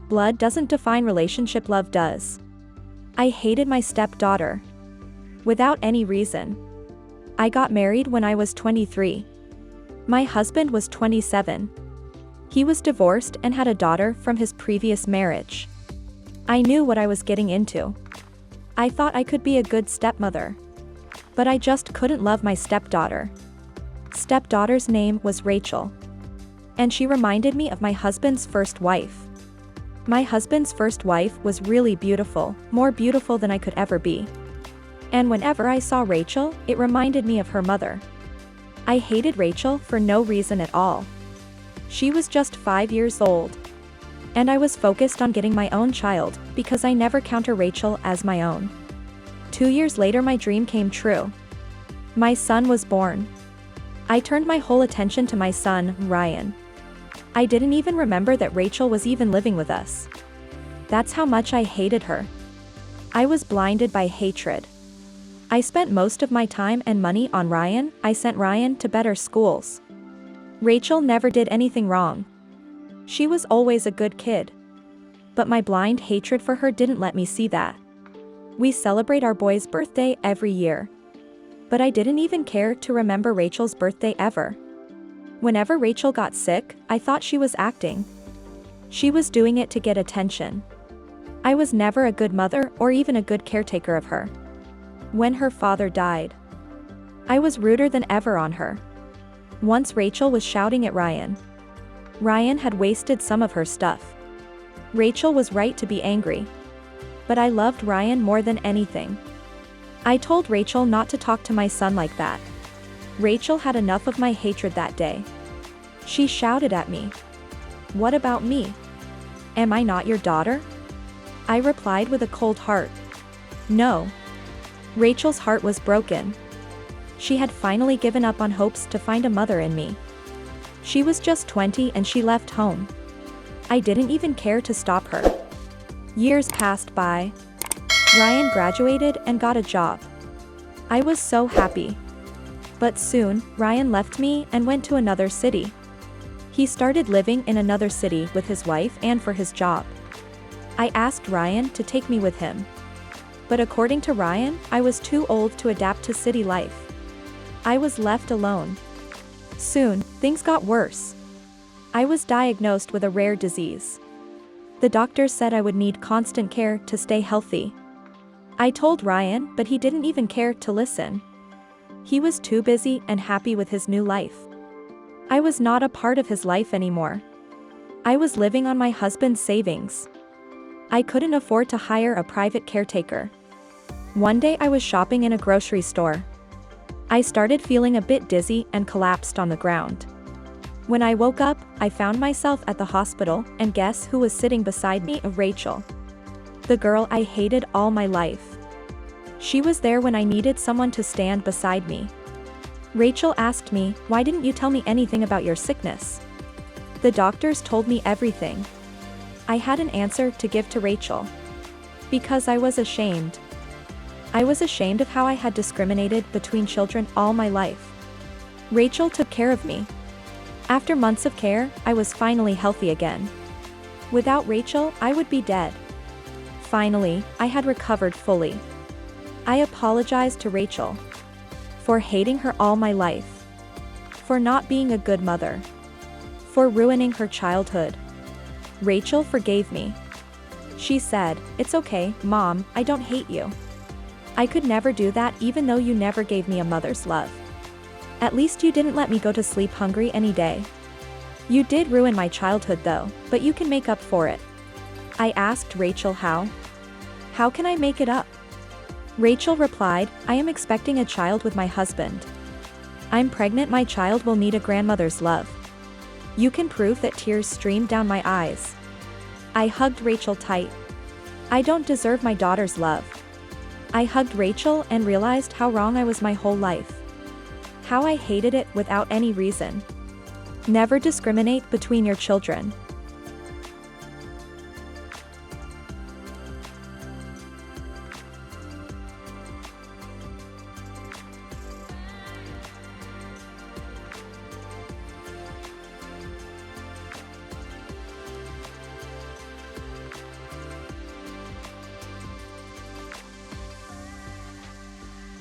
Blood doesn't define relationship, love does. I hated my stepdaughter. Without any reason. I got married when I was 23. My husband was 27. He was divorced and had a daughter from his previous marriage. I knew what I was getting into. I thought I could be a good stepmother. But I just couldn't love my stepdaughter. Stepdaughter's name was Rachel. And she reminded me of my husband's first wife. My husband's first wife was really beautiful, more beautiful than I could ever be. And whenever I saw Rachel, it reminded me of her mother. I hated Rachel for no reason at all. She was just 5 years old. And I was focused on getting my own child, because I never counted Rachel as my own. 2 years later, my dream came true. My son was born. I turned my whole attention to my son, Ryan. I didn't even remember that Rachel was even living with us. That's how much I hated her. I was blinded by hatred. I spent most of my time and money on Ryan. I sent Ryan to better schools. Rachel never did anything wrong. She was always a good kid. But my blind hatred for her didn't let me see that. We celebrate our boy's birthday every year. But I didn't even care to remember Rachel's birthday ever. Whenever Rachel got sick, I thought she was acting. She was doing it to get attention. I was never a good mother or even a good caretaker of her. When her father died, I was ruder than ever on her. Once Rachel was shouting at Ryan. Ryan had wasted some of her stuff. Rachel was right to be angry. But I loved Ryan more than anything. I told Rachel not to talk to my son like that. Rachel had enough of my hatred that day. She shouted at me. "What about me? Am I not your daughter?" I replied with a cold heart. No. Rachel's heart was broken. She had finally given up on hopes to find a mother in me. She was just 20 and she left home. I didn't even care to stop her. Years passed by. Ryan graduated and got a job. I was so happy. But soon, Ryan left me and went to another city. He started living in another city with his wife and for his job. I asked Ryan to take me with him. But according to Ryan, I was too old to adapt to city life. I was left alone. Soon, things got worse. I was diagnosed with a rare disease. The doctors said I would need constant care to stay healthy. I told Ryan, but he didn't even care to listen. He was too busy and happy with his new life. I was not a part of his life anymore. I was living on my husband's savings. I couldn't afford to hire a private caretaker. One day I was shopping in a grocery store. I started feeling a bit dizzy and collapsed on the ground. When I woke up, I found myself at the hospital, and guess who was sitting beside me? Rachel. The girl I hated all my life. She was there when I needed someone to stand beside me. Rachel asked me, "Why didn't you tell me anything about your sickness?" The doctors told me everything. I had an answer to give to Rachel. Because I was ashamed. I was ashamed of how I had discriminated between children all my life. Rachel took care of me. After months of care, I was finally healthy again. Without Rachel, I would be dead. Finally, I had recovered fully. I apologized to Rachel. For hating her all my life. For not being a good mother. For ruining her childhood. Rachel forgave me. She said, "It's okay, Mom, I don't hate you. I could never do that even though you never gave me a mother's love. At least you didn't let me go to sleep hungry any day. You did ruin my childhood though, but you can make up for it." I asked Rachel how. "How can I make it up?" Rachel replied, "I am expecting a child with my husband. I'm pregnant, my child will need a grandmother's love. You can prove that." Tears streamed down my eyes. I hugged Rachel tight. I don't deserve my daughter's love. I hugged Rachel and realized how wrong I was my whole life. How I hated it without any reason. Never discriminate between your children.